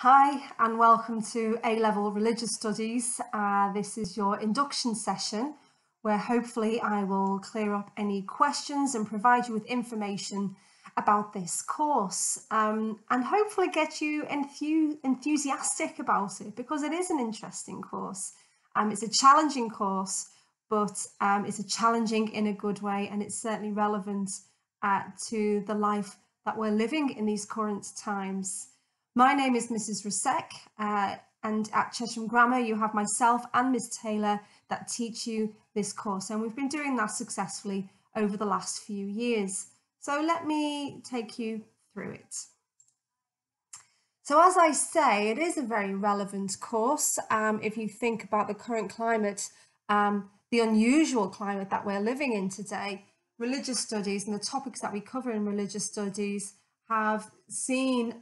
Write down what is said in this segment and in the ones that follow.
Hi and welcome to A-Level Religious Studies. This is your induction session where hopefully I will clear up any questions and provide you with information about this course and hopefully get you enthusiastic about it because it is an interesting course. It's a challenging course, but it's a challenging in a good way, and it's certainly relevant to the life that we're living in these current times. My name is Mrs. Rusek, and at Chesham Grammar you have myself and Ms. Taylor that teach you this course, and we've been doing that successfully over the last few years. So let me take you through it. So as I say, it is a very relevant course if you think about the current climate, the unusual climate that we're living in today. Religious studies and the topics that we cover in religious studies have seen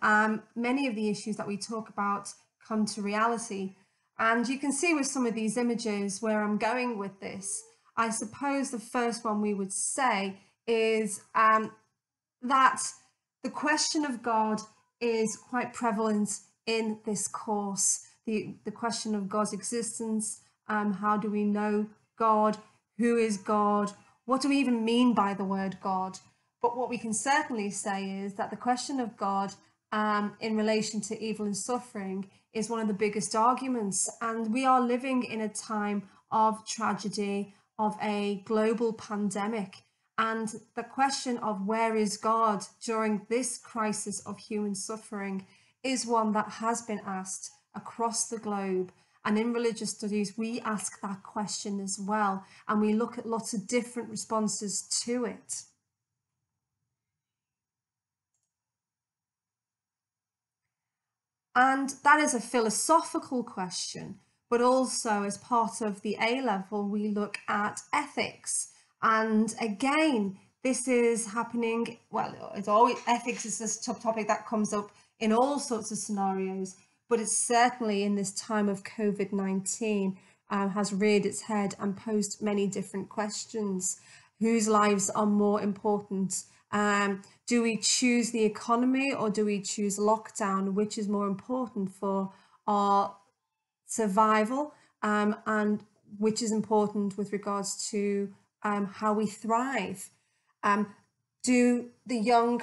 many of the issues that we talk about come to reality. And you can see with some of these images where I'm going with this. I suppose the first one we would say is that the question of God is quite prevalent in this course. The question of God's existence, how do we know God, who is God, what do we even mean by the word God? But what we can certainly say is that the question of God in relation to evil and suffering is one of the biggest arguments. And we are living in a time of tragedy, of a global pandemic. And the question of where is God during this crisis of human suffering is one that has been asked across the globe. And in religious studies, we ask that question as well. And we look at lots of different responses to it. And that is a philosophical question, but also as part of the A-level, we look at ethics. And again, this is happening, well, it's always, ethics is this topic that comes up in all sorts of scenarios, but it's certainly in this time of COVID-19 has reared its head and posed many different questions. Whose lives are more important? Do we choose the economy or do we choose lockdown? Which is more important for our survival, and which is important with regards to how we thrive? Do the young,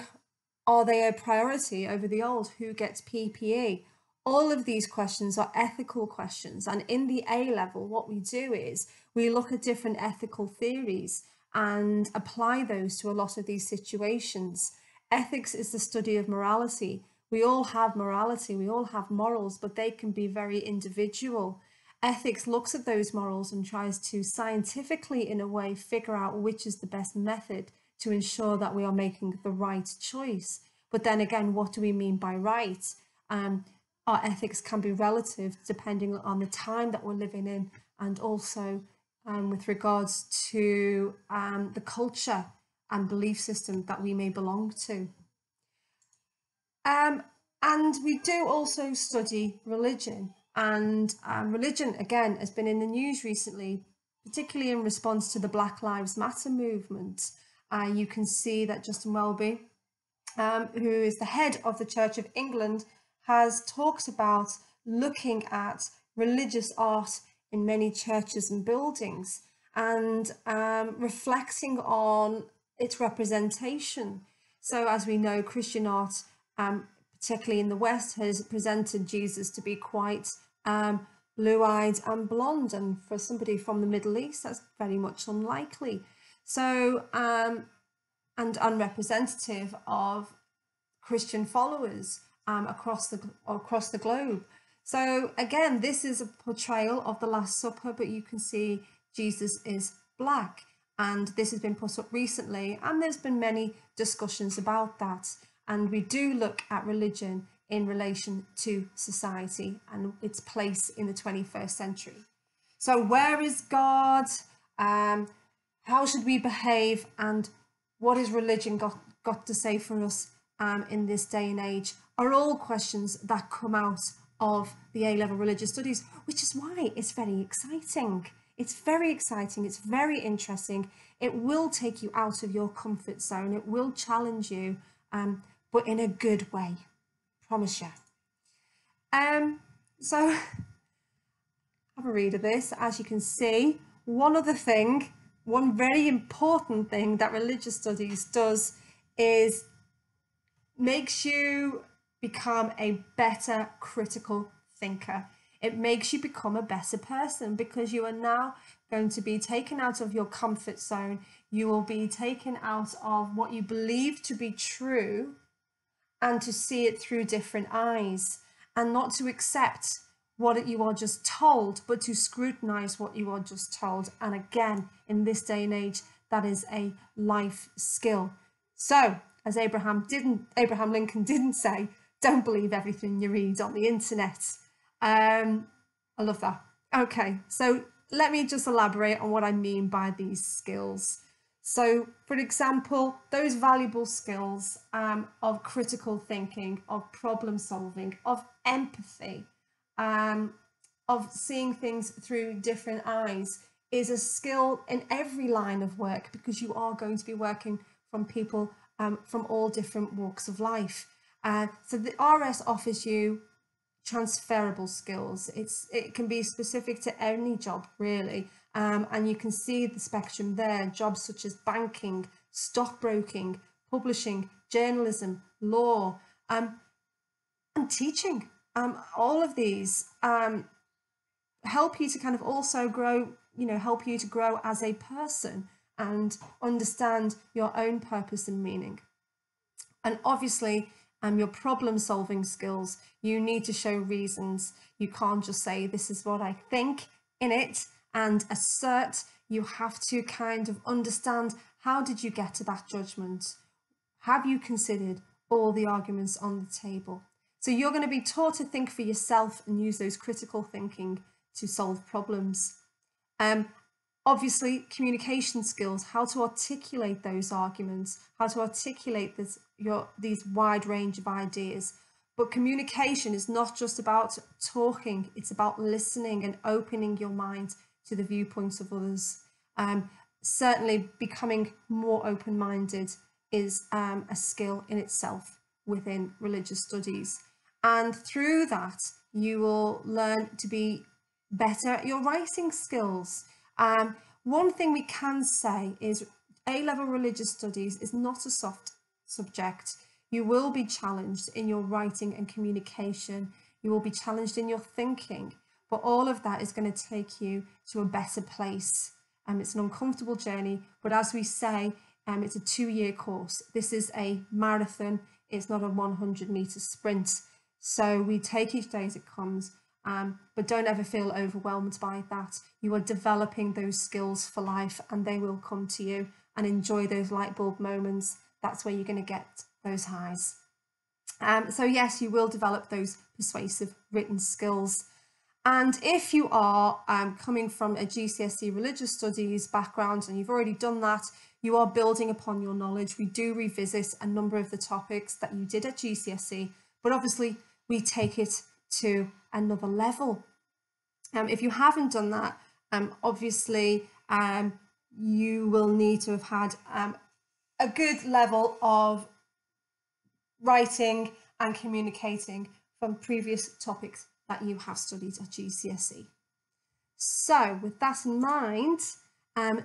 are they a priority over the old? Who gets PPE? All of these questions are ethical questions, and in the A-level what we do is we look at different ethical theories and apply those to a lot of these situations. Ethics is the study of morality. We all have morality, we all have morals, but they can be very individual. Ethics looks at those morals and tries to scientifically, in a way, figure out which is the best method to ensure that we are making the right choice. But then again, what do we mean by right? Our ethics can be relative depending on the time that we're living in, and also with regards to the culture and belief system that we may belong to. And we do also study religion, and religion again has been in the news recently, particularly in response to the Black Lives Matter movement. You can see that Justin Welby, who is the head of the Church of England, has talked about looking at religious art in many churches and buildings and reflecting on its representation. So as we know, Christian art, particularly in the West, has presented Jesus to be quite blue-eyed and blonde, and for somebody from the Middle East that's very much unlikely. So and unrepresentative of Christian followers across the globe. So again, this is a portrayal of the Last Supper, but you can see Jesus is black, and this has been put up recently, and there's been many discussions about that. And we do look at religion in relation to society and its place in the 21st century. So where is God? How should we behave? And what has religion got to say for us in this day and age? Are all questions that come out of the A-level religious studies, which is why it's very exciting. It's very exciting, it's very interesting. It will take you out of your comfort zone, it will challenge you, but in a good way, promise you. So have a read of this. As you can see, one very important thing that religious studies does is makes you become a better critical thinker. It makes you become a better person because you are now going to be taken out of your comfort zone. You will be taken out of what you believe to be true and to see it through different eyes, and not to accept what you are just told, but to scrutinize what you are just told. And again, in this day and age, that is a life skill. So, as Abraham Lincoln didn't say, don't believe everything you read on the internet. I love that. Okay, so let me just elaborate on what I mean by these skills. So, for example, those valuable skills of critical thinking, of problem solving, of empathy, of seeing things through different eyes is a skill in every line of work, because you are going to be working from people from all different walks of life. So the RS offers you transferable skills. It can be specific to any job, really. And you can see the spectrum there. Jobs such as banking, stockbroking, publishing, journalism, law, and teaching. All of these help you to kind of also grow, help you to grow as a person and understand your own purpose and meaning. And obviously, your problem solving skills, you need to show reasons. You can't just say, this is what I think in it and assert. You have to kind of understand, how did you get to that judgment? Have you considered all the arguments on the table? So you're going to be taught to think for yourself and use those critical thinking to solve problems. Obviously, communication skills, how to articulate those arguments, how to articulate these wide range of ideas. But communication is not just about talking, it's about listening and opening your mind to the viewpoints of others. Certainly, becoming more open-minded is a skill in itself within religious studies. And through that, you will learn to be better at your writing skills. One thing we can say is A-level religious studies is not a soft subject. You will be challenged in your writing and communication. You will be challenged in your thinking, but all of that is going to take you to a better place. It's an uncomfortable journey, but as we say, it's a 2-year course. This is a marathon. It's not a 100-meter sprint. So we take each day as it comes. But don't ever feel overwhelmed by that. You are developing those skills for life, and they will come to you. And enjoy those light bulb moments. That's where you're going to get those highs. So yes, you will develop those persuasive written skills. And if you are coming from a GCSE religious studies background and you've already done that, you are building upon your knowledge. We do revisit a number of the topics that you did at GCSE, but obviously we take it to another level. If you haven't done that, obviously you will need to have had a good level of writing and communicating from previous topics that you have studied at GCSE. So with that in mind,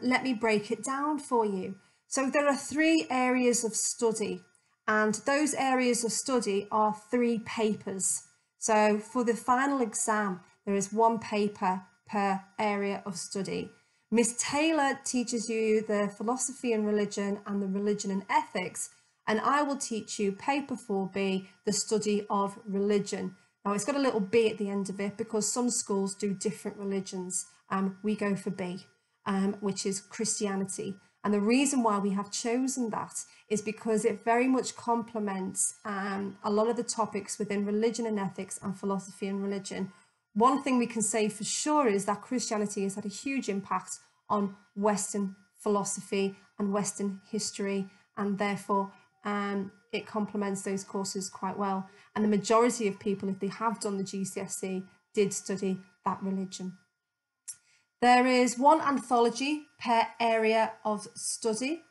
let me break it down for you. So there are 3 areas of study, and those areas of study are 3 papers. So for the final exam, there is 1 paper per area of study. Miss Taylor teaches you the philosophy and religion and the religion and ethics, and I will teach you paper 4B, the study of religion. Now it's got a little B at the end of it because some schools do different religions. We go for B, which is Christianity. And the reason why we have chosen that is because it very much complements a lot of the topics within religion and ethics and philosophy and religion. One thing we can say for sure is that Christianity has had a huge impact on Western philosophy and Western history, and therefore it complements those courses quite well. And the majority of people, if they have done the GCSE, did study that religion. There is 1 anthology per area of study,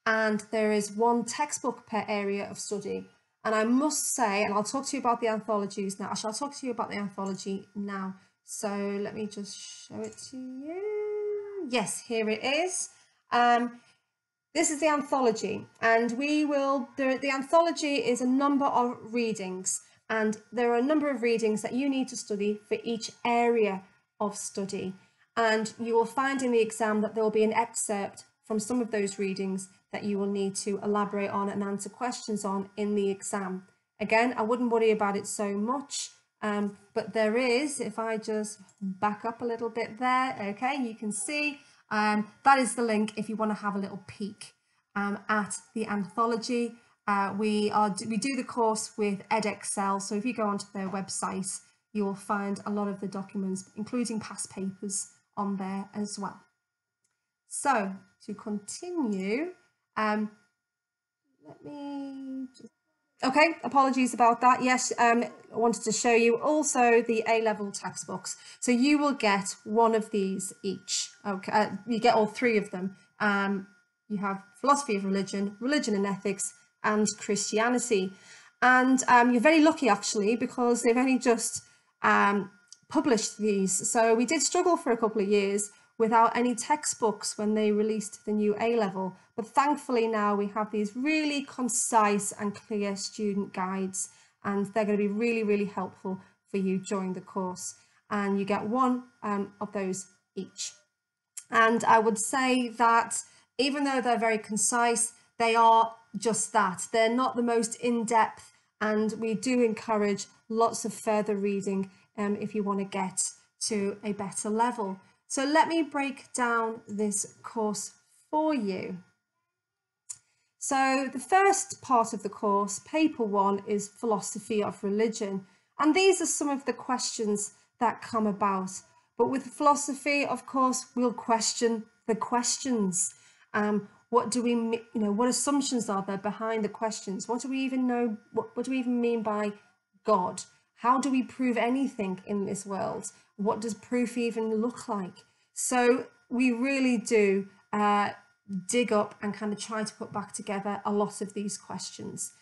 and there is 1 textbook per area of study. And I must say, and I'll talk to you about the anthologies now. I'll talk to you about the anthology now. So let me just show it to you. Yes, here it is. This is the anthology, and the anthology is a number of readings, and there are a number of readings that you need to study for each area of study. And you will find in the exam that there will be an excerpt from some of those readings that you will need to elaborate on and answer questions on in the exam. Again, I wouldn't worry about it so much, but there is, if I just back up a little bit there, okay, you can see that is the link if you want to have a little peek at the anthology. We do the course with edXL, so if you go onto their website, you will find a lot of the documents, including past papers, on there as well. So to continue, let me just, okay, apologies about that. Yes, I wanted to show you also the A-level textbooks. So you will get one of these each. Okay, you get all three of them. You have philosophy of religion, religion and ethics, and Christianity. And you're very lucky actually, because they've only just published these. So we did struggle for a couple of years without any textbooks when they released the new A-level. But thankfully now we have these really concise and clear student guides, and they're going to be really, really helpful for you during the course. And you get one of those each. And I would say that even though they're very concise, they are just that. They're not the most in-depth, and we do encourage lots of further reading if you want to get to a better level. So let me break down this course for you. So the first part of the course, paper 1, is philosophy of religion. And these are some of the questions that come about. But with philosophy, of course, we'll question the questions. What do we, what assumptions are there behind the questions? What do we even know? What do we even mean by God? How do we prove anything in this world? What does proof even look like? So we really do dig up and kind of try to put back together a lot of these questions.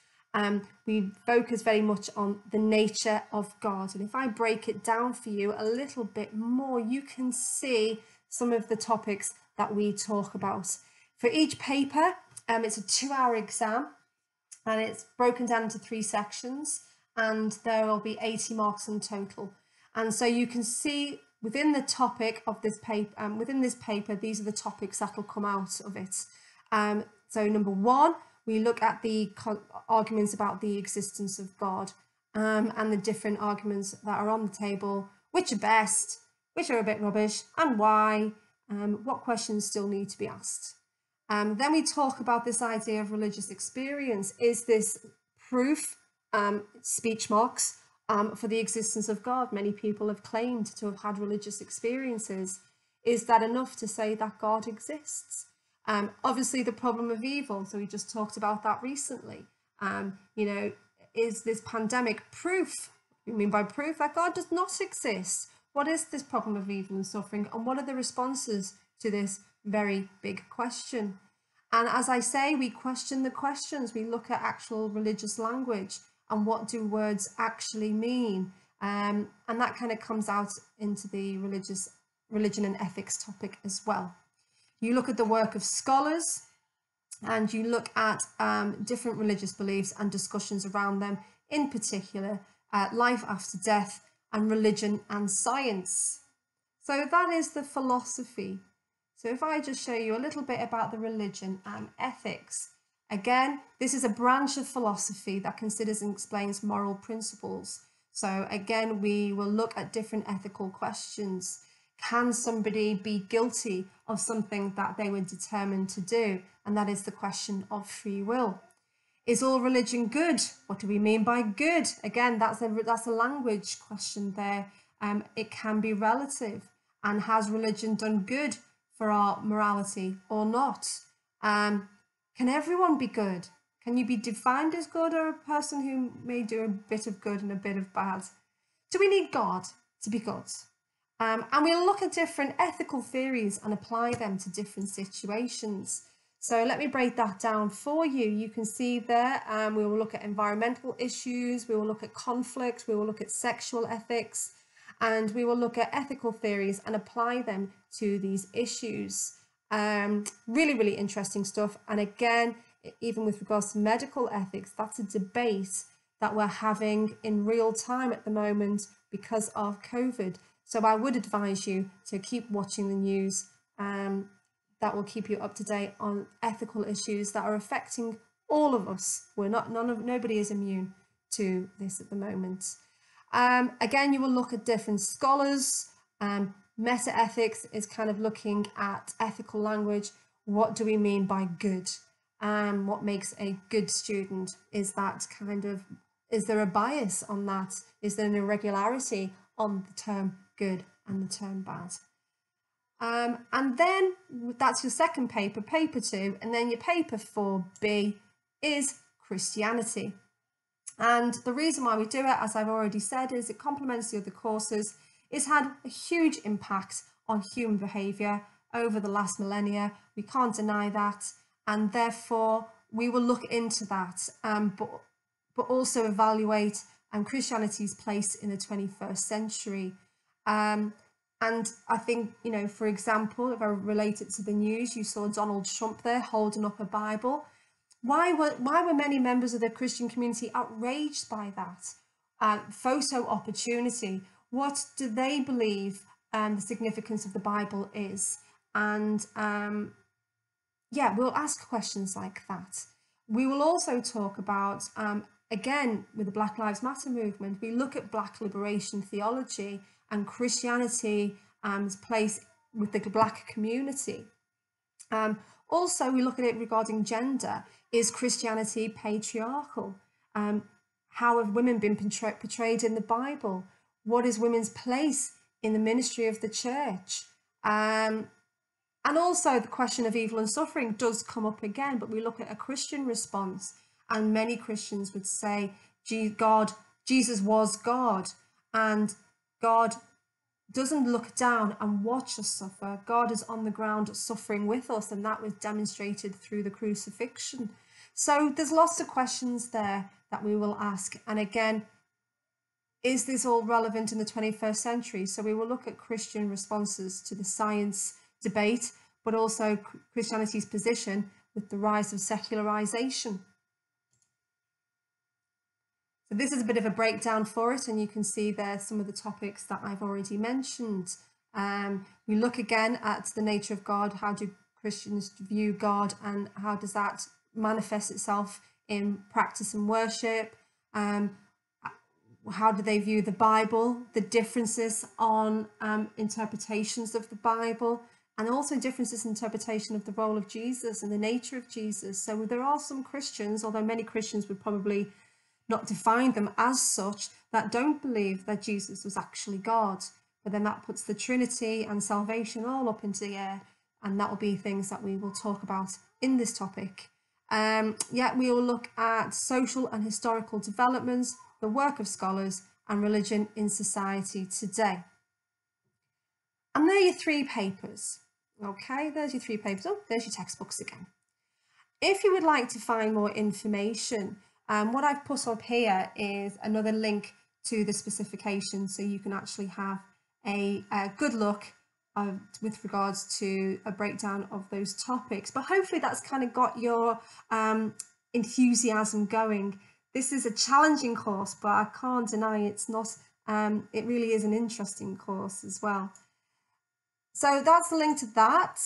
We focus very much on the nature of God. And if I break it down for you a little bit more, you can see some of the topics that we talk about. For each paper, it's a 2-hour exam, and it's broken down into 3 sections, and there will be 80 marks in total. And so you can see within the topic of this paper, these are the topics that will come out of it. So number 1, we look at the arguments about the existence of God, and the different arguments that are on the table, which are best, which are a bit rubbish, and why, what questions still need to be asked. Then we talk about this idea of religious experience. Is this proof, speech marks, for the existence of God? Many people have claimed to have had religious experiences. Is that enough to say that God exists? Obviously the problem of evil, so we just talked about that recently. Is this pandemic proof? What do you mean by proof? That God does not exist. What is this problem of evil and suffering, and what are the responses to this very big question? And as I say, we question the questions. We look at actual religious language and what do words actually mean, and that kind of comes out into the religion and ethics topic as well. You look at the work of scholars, and you look at different religious beliefs and discussions around them, in particular life after death and religion and science. So that is the philosophy. So if I just show you a little bit about the religion and ethics, again, this is a branch of philosophy that considers and explains moral principles. So again, we will look at different ethical questions. Can somebody be guilty of something that they were determined to do? And that is the question of free will. Is all religion good? What do we mean by good? Again, that's a language question there. It can be relative. And has religion done good for our morality or not? Can everyone be good? Can you be defined as good, or a person who may do a bit of good and a bit of bad? Do we need God to be good? And we'll look at different ethical theories and apply them to different situations. So let me break that down for you. You can see there, we will look at environmental issues, we will look at conflict, we will look at sexual ethics, and we will look at ethical theories and apply them to these issues. Really, really interesting stuff. And again, even with regards to medical ethics, that's a debate that we're having in real time at the moment because of COVID. So I would advise you to keep watching the news. That will keep you up to date on ethical issues that are affecting all of us. Nobody is immune to this at the moment. Again, you will look at different scholars. Meta-ethics is kind of looking at ethical language. What do we mean by good? What makes a good student? Is there a bias on that? Is there an irregularity on the term good and the term bad? And then that's your second paper, paper 2, and then your paper 4B is Christianity. And the reason why we do it, as I've already said, is it complements the other courses. It's had a huge impact on human behaviour over the last millennia. We can't deny that, and therefore we will look into that, but also evaluate Christianity's place in the 21st century. And I think, you know, for example, if I relate it to the news, you saw Donald Trump there holding up a Bible. Why were many members of the Christian community outraged by that? Photo opportunity. What do they believe the significance of the Bible is? And yeah, we'll ask questions like that. We will also talk about, again, with the Black Lives Matter movement, we look at Black liberation theology and Christianity's place with the Black community. Also, we look at it regarding gender. Is Christianity patriarchal? How have women been portrayed in the Bible? What is women's place in the ministry of the church? And also the question of evil and suffering does come up again, but we look at a Christian response, and many Christians would say, Jesus was God, and God doesn't look down and watch us suffer. God is on the ground suffering with us, and that was demonstrated through the crucifixion. So there's lots of questions there that we will ask. And again, is this all relevant in the 21st century? So we will look at Christian responses to the science debate, but also Christianity's position with the rise of secularization. So this is a bit of a breakdown for it, and you can see there some of the topics that I've already mentioned. We look again at the nature of God. How do Christians view God, and how does that manifest itself in practice and worship? How do they view the Bible, the differences on interpretations of the Bible, and also differences in interpretation of the role of Jesus and the nature of Jesus. So there are some Christians, although many Christians would probably not define them as such, that don't believe that Jesus was actually God. But then that puts the Trinity and salvation all up into the air, and that will be things that we will talk about in this topic. Yeah, we will look at social and historical developments, the work of scholars, and religion in society today. And there are your 3 papers. Okay, there's your 3 papers. Oh, there's your textbooks again. If you would like to find more information, what I've put up here is another link to the specification, so you can actually have a good look with regards to a breakdown of those topics. But hopefully that's kind of got your enthusiasm going. This is a challenging course, but I can't deny it's not. It really is an interesting course as well. So that's the link to that.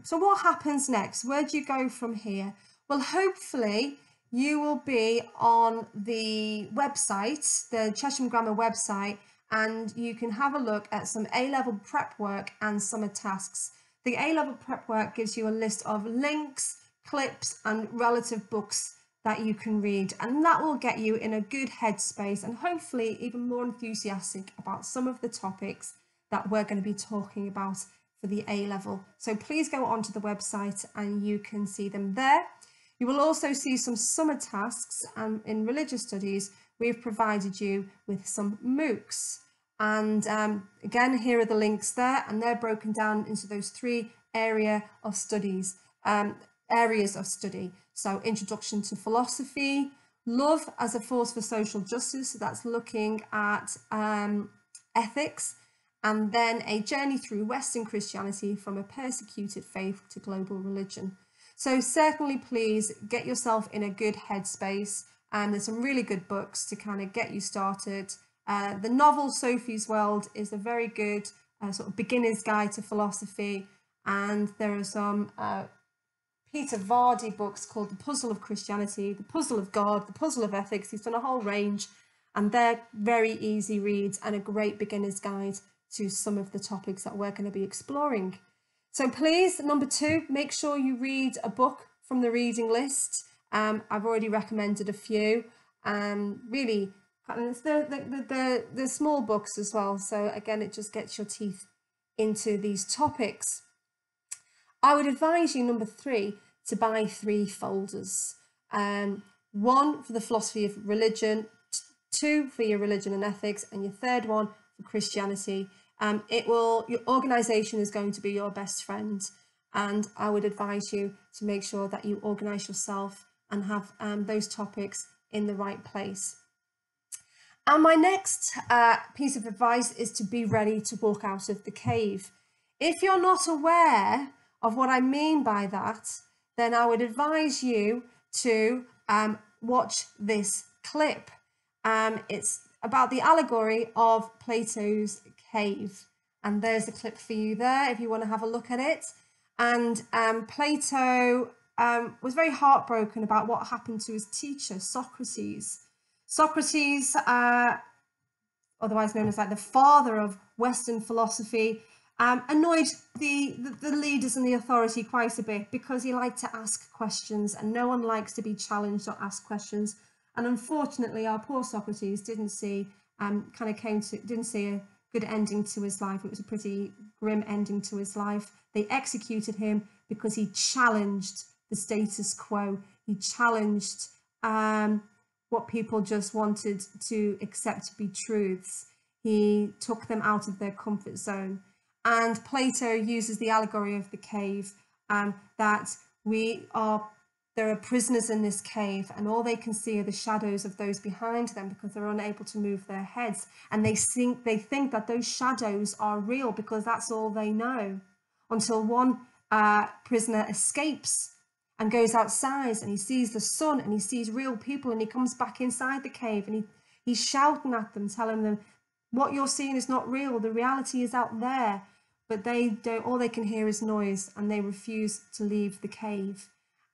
So what happens next? Where do you go from here? Well, hopefully you will be on the website, the Chesham Grammar website, and you can have a look at some A-level prep work and summer tasks. The A-level prep work gives you a list of links, clips, and relative books that you can read, and that will get you in a good headspace and hopefully even more enthusiastic about some of the topics that we're going to be talking about for the A-level. So please go onto the website and you can see them there. You will also see some summer tasks, and in religious studies we've provided you with some MOOCs, and again, here are the links there, and they're broken down into those 3 area of studies. areas of study. So Introduction to Philosophy, Love as a Force for Social Justice, so that's looking at ethics, and then A Journey Through Western Christianity from a Persecuted Faith to Global Religion. So certainly please get yourself in a good headspace. There's some really good books to kind of get you started. The novel Sophie's World is a very good sort of beginner's guide to philosophy, and there are some Peter Vardy books called The Puzzle of Christianity, The Puzzle of God, The Puzzle of Ethics. He's done a whole range, and they're very easy reads and a great beginner's guide to some of the topics that we're going to be exploring. So please, number 2, make sure you read a book from the reading list. I've already recommended a few. Really, it's the small books as well. So again, it just gets your teeth into these topics. I would advise you, number 3, to buy 3 folders. 1 for the philosophy of religion, 2 for your religion and ethics, and your 3rd one for Christianity. Your organisation is going to be your best friend, and I would advise you to make sure that you organise yourself and have those topics in the right place. And my next piece of advice is to be ready to walk out of the cave. If you're not aware of what I mean by that, then I would advise you to watch this clip. It's about the allegory of Plato's cave, and there's a clip for you there if you want to have a look at it. And Plato was very heartbroken about what happened to his teacher, Socrates. Socrates, otherwise known as like the father of Western philosophy, annoyed the leaders and the authority quite a bit because he liked to ask questions, and no one likes to be challenged or ask questions. And unfortunately, our poor Socrates didn't see didn't see a good ending to his life. It was a pretty grim ending to his life. They executed him because he challenged the status quo. He challenged what people just wanted to accept to be truths. He took them out of their comfort zone. And Plato uses the allegory of the cave, that there are prisoners in this cave, and all they can see are the shadows of those behind them because they're unable to move their heads. And they think that those shadows are real because that's all they know, until one prisoner escapes and goes outside, and he sees the sun and he sees real people, and he comes back inside the cave, and he's shouting at them, telling them, what you're seeing is not real, the reality is out there. But they don't, all they can hear is noise, and they refuse to leave the cave.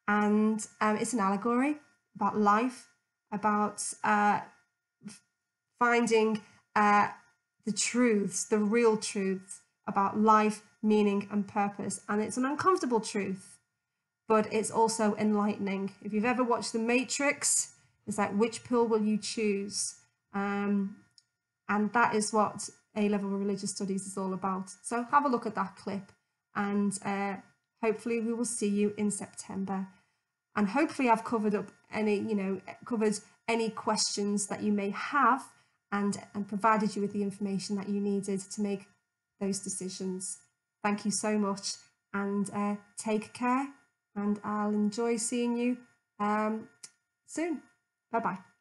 And it's an allegory about life, about finding the truths, the real truths about life, meaning and purpose. And it's an uncomfortable truth, but it's also enlightening. If you've ever watched The Matrix, it's like, which pill will you choose? And that is what A-level religious studies is all about. So have a look at that clip, and hopefully we will see you in September. And hopefully I've covered up covered any questions that you may have, and provided you with the information that you needed to make those decisions. Thank you so much, and take care, and I'll enjoy seeing you soon. Bye-bye.